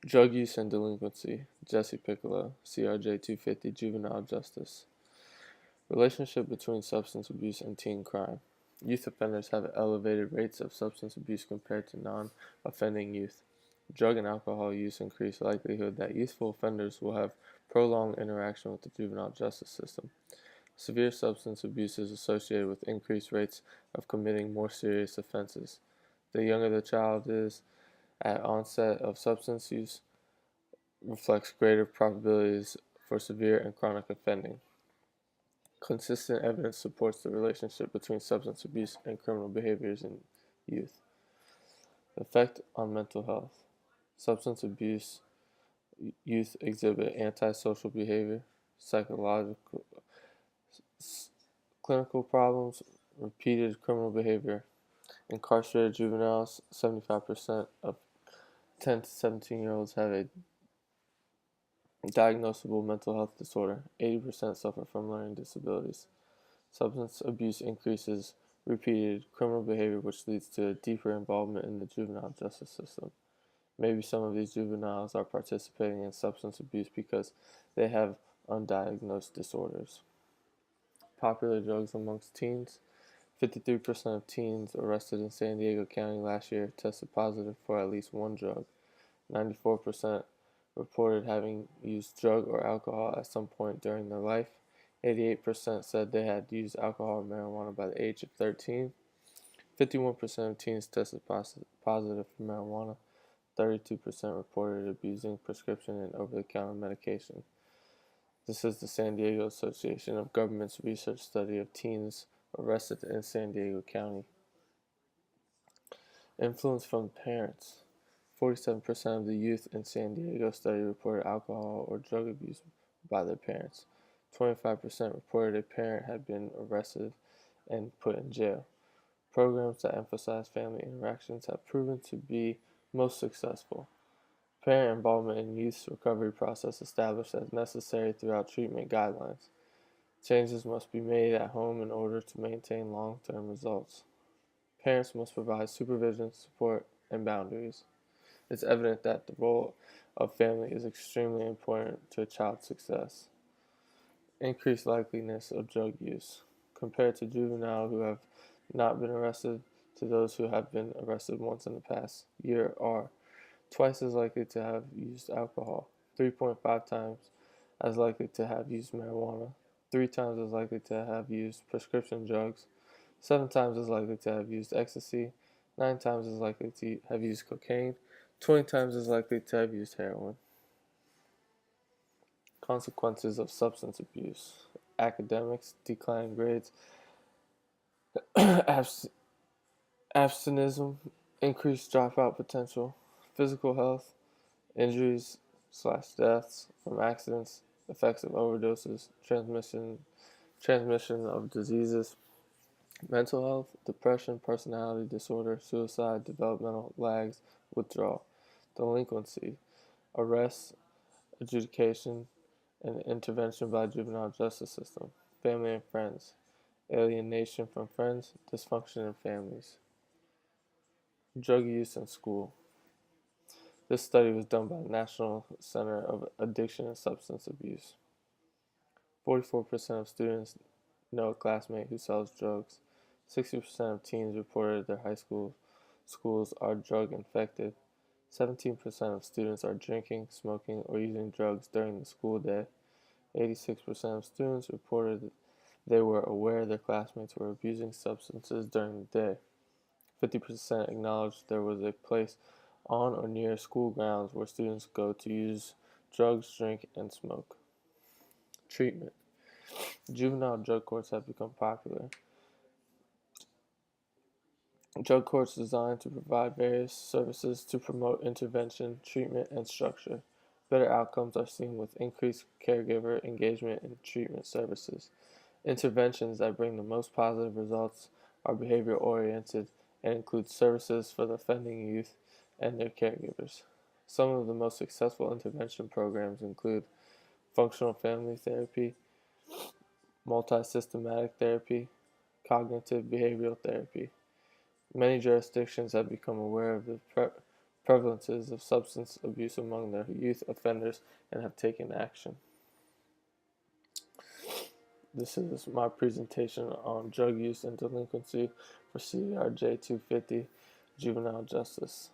Drug Use and Delinquency, Jesse Piccolo, crj-250, Juvenile Justice. Relationship between substance abuse and teen crime. Youth offenders have elevated rates of substance abuse compared to non-offending youth. Drug and alcohol use increase the likelihood that youthful offenders will have prolonged interaction with the juvenile justice system. Severe substance abuse is associated with increased rates of committing more serious offenses. The younger the child is at onset of substance use reflects greater probabilities for severe and chronic offending. Consistent evidence supports the relationship between substance abuse and criminal behaviors in youth. Effect on mental health. Substance abuse youth exhibit antisocial behavior, psychological, clinical problems, repeated criminal behavior. Incarcerated juveniles, 75% of 10 to 17-year-olds have a diagnosable mental health disorder. 80% suffer from learning disabilities. Substance abuse increases repeated criminal behavior, which leads to a deeper involvement in the juvenile justice system. Maybe some of these juveniles are participating in substance abuse because they have undiagnosed disorders. Popular drugs amongst teens. 53% of teens arrested in San Diego County last year tested positive for at least one drug. 94% reported having used drug or alcohol at some point during their life. 88% said they had used alcohol or marijuana by the age of 13. 51% of teens tested positive for marijuana. 32% reported abusing prescription and over-the-counter medication. This is the San Diego Association of Governments research study of teens arrested in San Diego County. Influence from parents. 47% of the youth in San Diego study reported alcohol or drug abuse by their parents. 25% reported a parent had been arrested and put in jail. Programs that emphasize family interactions have proven to be most successful. Parent involvement in youth's recovery process established as necessary throughout treatment guidelines. Changes must be made at home in order to maintain long-term results. Parents must provide supervision, support, and boundaries. It's evident that the role of family is extremely important to a child's success. Increased likeliness of drug use. Compared to juveniles who have not been arrested to those who have been arrested once in the past year are twice as likely to have used alcohol, 3.5 times as likely to have used marijuana, 3 times as likely to have used prescription drugs, 7 times as likely to have used ecstasy, 9 times as likely to have used cocaine, 20 times as likely to have used heroin. Consequences of substance abuse. Academics, declining grades, abstinence, increased dropout potential, physical health, injuries/deaths from accidents, effects of overdoses, transmission of diseases, mental health, depression, personality disorder, suicide, developmental lags, withdrawal, delinquency, arrests, adjudication, and intervention by juvenile justice system, family and friends, alienation from friends, dysfunction in families. Drug use in school. This study was done by the National Center of Addiction and Substance Abuse. 44% of students know a classmate who sells drugs. 60% of teens reported their schools are drug infected. 17% of students are drinking, smoking, or using drugs during the school day. 86% of students reported they were aware their classmates were abusing substances during the day. 50% acknowledged there was a place on or near school grounds where students go to use drugs, drink, and smoke. Treatment. Juvenile drug courts have become popular. Drug courts designed to provide various services to promote intervention, treatment, and structure. Better outcomes are seen with increased caregiver engagement in treatment services. Interventions that bring the most positive results are behavior-oriented and include services for the offending youth and their caregivers. Some of the most successful intervention programs include functional family therapy, multi-systematic therapy, cognitive behavioral therapy. Many jurisdictions have become aware of the prevalences of substance abuse among their youth offenders and have taken action. This is my presentation on drug use and delinquency for crj-250 juvenile justice.